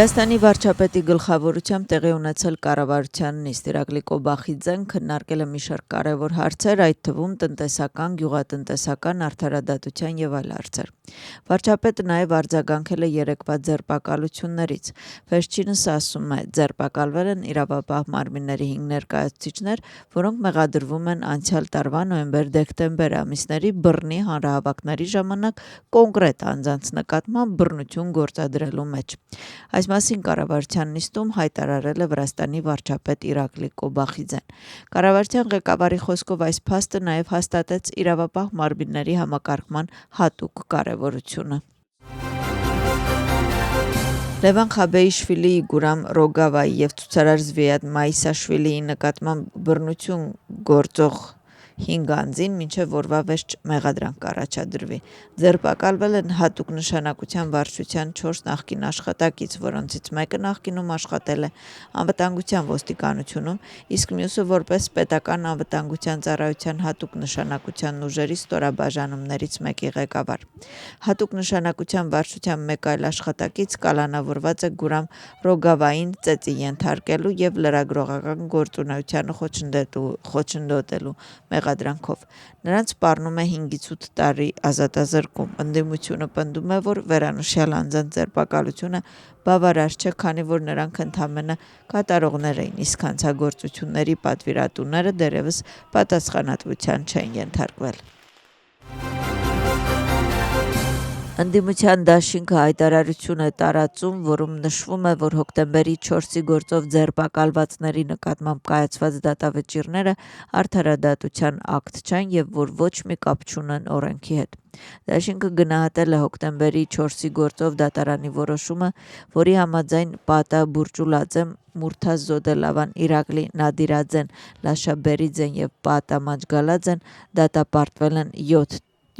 Վրաստանի վարչապետի գլխավորությամբ տեղի ունեցել կառավարության նիստ Իրակլի Կոբախիձեն քննարկել է մի շարք կարևոր հարցեր, այդ թվում տնտեսական, գյուղատնտեսական, արդարադատության եւ այլ հարցեր։ Վարչապետը նաեւ արձագանքել է երեկվա ձերբակալություններից։ Վերջինս ասում է, ձերբակալվել են իրավապահ մարմինների 5 ներկայացուցիչներ, որոնք մեղադրվում են անցյալ տարվա նոյեմբեր-դեկտեմբեր ամիսների բռնի հանրահավաքների ժամանակ կոնկրետ անձանց նկատմամբ բռնություն գործադրելու մեջ։ Այս մասին կառավարության նիստում հայտարարել է Վրաստանի վարչապետ Իրակլի Կոբախիձեն։ Կառավարության ղեկավարի խոսքով այս փաստը նաև հաստատեց իրավապահ մարմինների համակարգման հատուկ կարևորությունը։ Լևան Խաբեիշվիլիի, Գուրամ Ռոգավայի եւ ցուցարար Զվիադ Մայիսաշվիլիի նկատմամբ բռնություն գործող 5 անձին մինչև օրվա վերջ մեղադրանք կառաջադրվի։ Ձերբակալվել են հատուկ նշանակության վարչության 4 նախկին աշխատակից, որոնցից մեկը նախկինում աշխատել է անվտանգության ոստիկանությունում, իսկ մյուսը որպես պետական անվտանգության ծառայության հատուկ նշանակության ուժերի ստորաբաժանումներից մեկի ղեկավար։ Հատուկ նշանակության վարչության մեկ այլ աշխատակից կալանավորված է Գուրամ Ռոգավային ծեծի ենթարկելու եւ լրագրողական գործունեությանը խոչընդոտելու մեղադրանքով։ Նրանց սպառնում է 5-ից 8 տարի ազատազրկում։ Ընդդիմությունը պնդում է, որ վերանշյալ անձանց ձերբակալությունը բավարար չէ, քանի որ նրանք ընդամենը կատարողներ էին, իսկ հանցագործությունների պատվիրատուները դեռևս պատասխանատվության չեն ենթարկվել։ Ընդդիմության դաշինքը հայտարարություն է տարածում, որում նշվում է, որ հոկտեմբերի 4-ի գործով ձերբակալվածների նկատմամբ կայացված դատավճիռները արդարադատության ակտ չեն եւ որ ոչ մի կապ չունեն օրենքի հետ։ Դաշինքը գնահատել է հոկտեմբերի 4-ի գործով դատարանի որոշումը, որի համաձայն Պատա Բուրճուլաձեն, Մուրթազ Զոդելավան, Իրակլի Նադիրաձեն, Լաշաբերիձեն եւ Պատա Մաջգալաձեն դատապարտվել են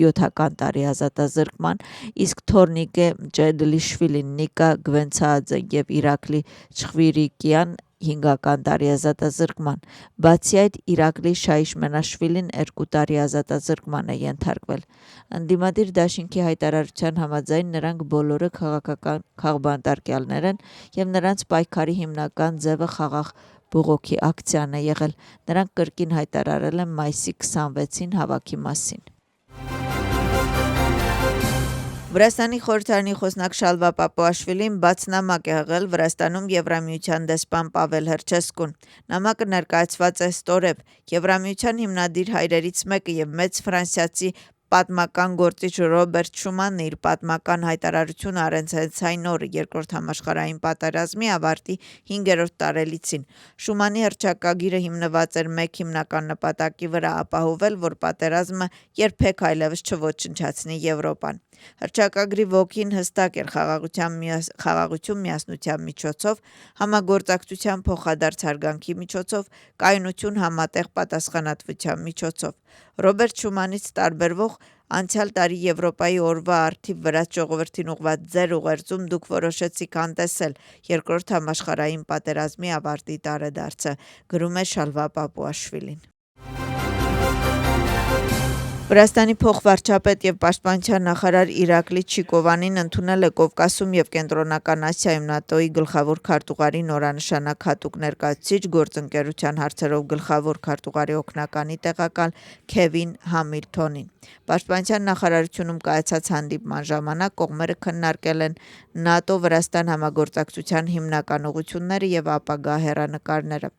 7 տարի ազատազրկման, իսկ Թորնիկե Ջեդլիշվիլին, Նիկա Գվենցաաձեն եւ Իրակլի Չխվիրիկյան 5 տարի ազատազրկման։ Բացի այդ, Իրակլի Շայիշմենաշվիլին 2 տարի ազատազրկման է ենթարկվել։ Ընդդիմադիր դաշինքի հայտարարության համաձայն նրանք բոլորը քաղաքական քաղբանտարկյալներ են եւ նրանց պայքարի հիմնական ձևը խաղաղ բողոքի ակցիան է եղել։ Նրանք կրկին հայտարարել են մայիսի 26-ին հավաքի մասին։ Վրաստանի խորհրդարանի խոսնակ Շալվա Պապուաշվիլին բաց նամակ է հղել Վրաստանում Եվրամիության դեսպան Պավել Հրչեսկուն։ Նամակը ներկայացված է ստորև Եվրամիության հիմնադիր հայրերից մեկը եւ մեծ ֆրանսիացի պատմական գործիչ Ռոբերտ Շումանն իր պատմական հայտարարությունը արեց այն օրը Երկրորդ համաշխարհային պատերազմի ավարտի 5-րդ տարելիցին։ Շումանի հռչակագիրը հիմնված էր մեկ հիմնական նպատակի վրա՝ ապահովել, որ պատերազմը երբեք այլևս չոչնչացնի Եվրոպան։ Հռչակագրի ոգին հստակ էր՝ խաղաղություն միասնության միջոցով, համագործակցության փոխադարձ հարգանքի միջոցով, կայունություն համատեղ պատասխանատվության միջոցով։ Ռոբերտ Շումանից տարբերվող անցյալ տարի Եվրոպայի օրվա առթիվ վրաց ժողովրդին ուղղված ձեր ուղերձում դուք որոշեցիք անտեսել Երկրորդ համաշխարհային պատերազմի ավարտի տարեդարձը, գրում է Շալվա Պապուաշվիլին։ Վրաստանի փոխվարչապետ եւ պաշտպանության նախարար Իրակլի Չիկովանին ընդունել է Կովկասում եւ Կենտրոնական Ասիայում ՆԱՏՕ-ի գլխավոր քարտուղարի նորանշանակ հատուկ ներկայացուցիչ, գործընկերության հարցերով գլխավոր քարտուղարի օգնականի տեղակալ Քևին Համիլթոնին։ Պաշտպանության նախարարությունում կայացած հանդիպման ժամանակ կողմերը քննարկել են ՆԱՏՕ-Վրաստան համագործակցության հիմնական ուղղությունները եւ ապագա հեռանկարները։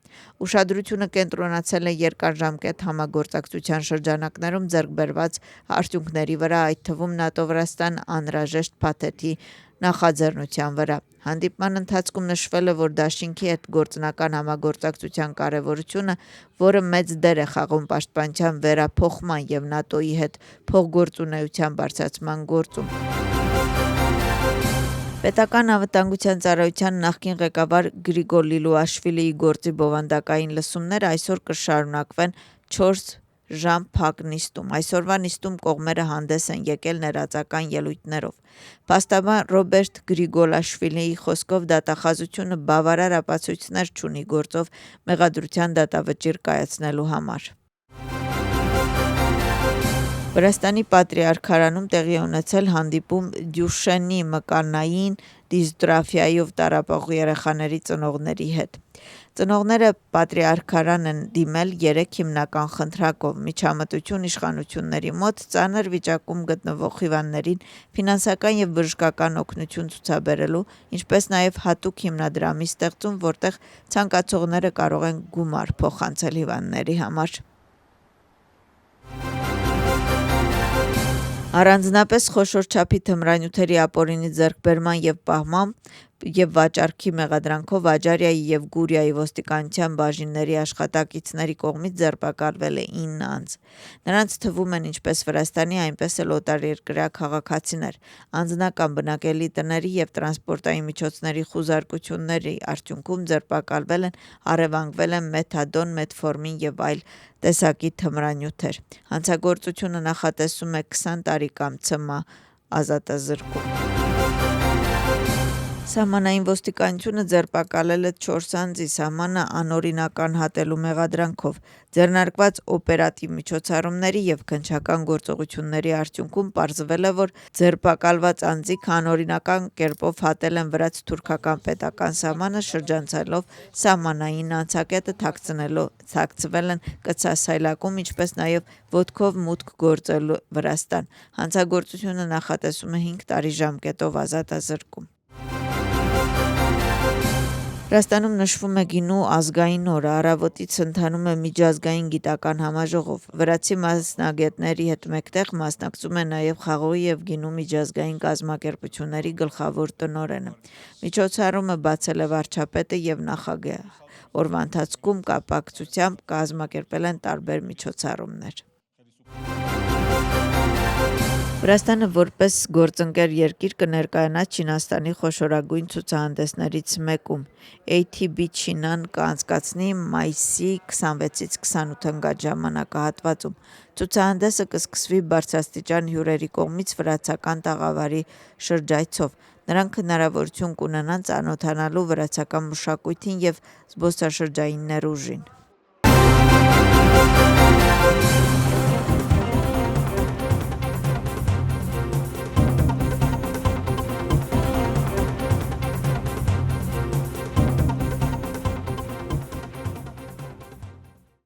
Ուշադրությունը կենտրոնացել է երկարաժամկետ համագործակցության շրջանակներում ձեռք բերված արդյունքների վրա, այդ թվում ՆԱՏՕ-Վրաստան անհրաժեշտ փաթեթի նախաձեռնության վրա։ Հանդիպման ընթացքում նշվել է, որ դաշինքի հետ գործնական համագործակցության կարևորությունը, որը մեծ դեր է խաղում պաշտպանության վերափոխման եւ ՆԱՏՕ-ի հետ փոխգործունեության բարձրացման գործում։ Պետական անվտանգության ծառայության նախկին ղեկավար Գրիգոր Լիլուաշվիլիի գործի բովանդակային լսումները այսօր կշարունակվեն 4 ժամ փակ նիստում։ Այսօրվա նիստում կողմերը հանդես են եկել ներածական ելույթներով։ Փաստաբան Ռոբերտ Գրիգոլաշվիլիի խոսքով դատախազությունը բավարար ապացույցներ չունի գործով մեղադրության դատավճիռ կայացնելու համար։ Վրաստանի պատրիարքարանում տեղի ունեցել հանդիպում Դյուշենի մկանային դիստրաֆիայով տառապող երեխաների ծնողների հետ։ Ծնողները պատրիարքարան են դիմել 3 հիմնական խնդրակով՝ միջամտություն իշխանությունների մոտ, ծանր վիճակում գտնվող հիվանդներին ֆինանսական եւ բժշկական օգնություն ցուցաբերելու, ինչպես նաեւ հատուկ հիմնադրամի ստեղծում, որտեղ ցանկացողները կարող են գումար փոխանցել հիվանդների համար։ Առանձնապես խոշոր չափի թմրանյութերի ապօրինի ձեռքբերման եւ պահման եւ վաճառքի մեղադրանքով Աջարիայի եւ Գուրիայի ոստիկանության բաժինների աշխատակիցների կողմից ձերբակալվել է 9 անձ։ Նրանց թվում են ինչպես Վրաստանի, այնպես էլ օտարերկրյա քաղաքացիներ։ Անձնական բնակելի տների եւ տրանսպորտային միջոցների խուզարկությունների արդյունքում ձերբակալվել են, առևանգվել են մեթադոն, մեթֆորմին եւ այլ տեսակի թմրանյութեր։ Հանցագործությունը նախատեսում է 20 տարի կամ ՑՄ ազատազրկում։ Սահմանային ոստիկանությունը ձերբակալել է 4 անձի սահմանը անօրինական հատելու մեղադրանքով։ Ձեռնարկված օպերատիվ միջոցառումների եւ քննչական գործողությունների արդյունքում պարզվել է, որ ձերբակալված անձիկ անօրինական կերպով հատել են վրաց-թուրքական պետական սահմանը, շրջանցելով սահմանային անցակետը, թաքցվել են կցասայլակում, ինչպես նաեւ ոտքով մուտք գործելու Վրաստան։ Հանցագործությունը նախատեսում է 5 տարի ժամկետով ազատազրկում։ Վրաստանում նշվում է գինու ազգային օրը, առավոտից ընթանում է միջազգային գիտական համաժողով։ Վրացի մասնագետների հետ մեկտեղ մասնակցում է նաև խաղողի եւ գինու միջազգային կազմակերպությունների գլխավոր տնօրենը։ Միջոցառումը բացել է վարչապետը եւ նախագահը։ Օրվա ընթացքում կապակցությամբ կազմակերպել են տարբեր միջոցառումներ։ Վրաստանը որպես գործընկեր երկիր կներկայանա Չինաստանի խոշորագույն ցուցահանդեսներից մեկում։ ATB Չինան կանցկացնի մայիսի 26-ից 28 ընկած ժամանակահատվածում։ Ցուցահանդեսը կսկսվի բարձրաստիճան հյուրերի կողմից վրացական տաղավարի շրջայցով։ Նրանք հնարավորություն կունենան ծանոթանալու վրացական մշակույթին եւ զբոսաշրջային ներուժին։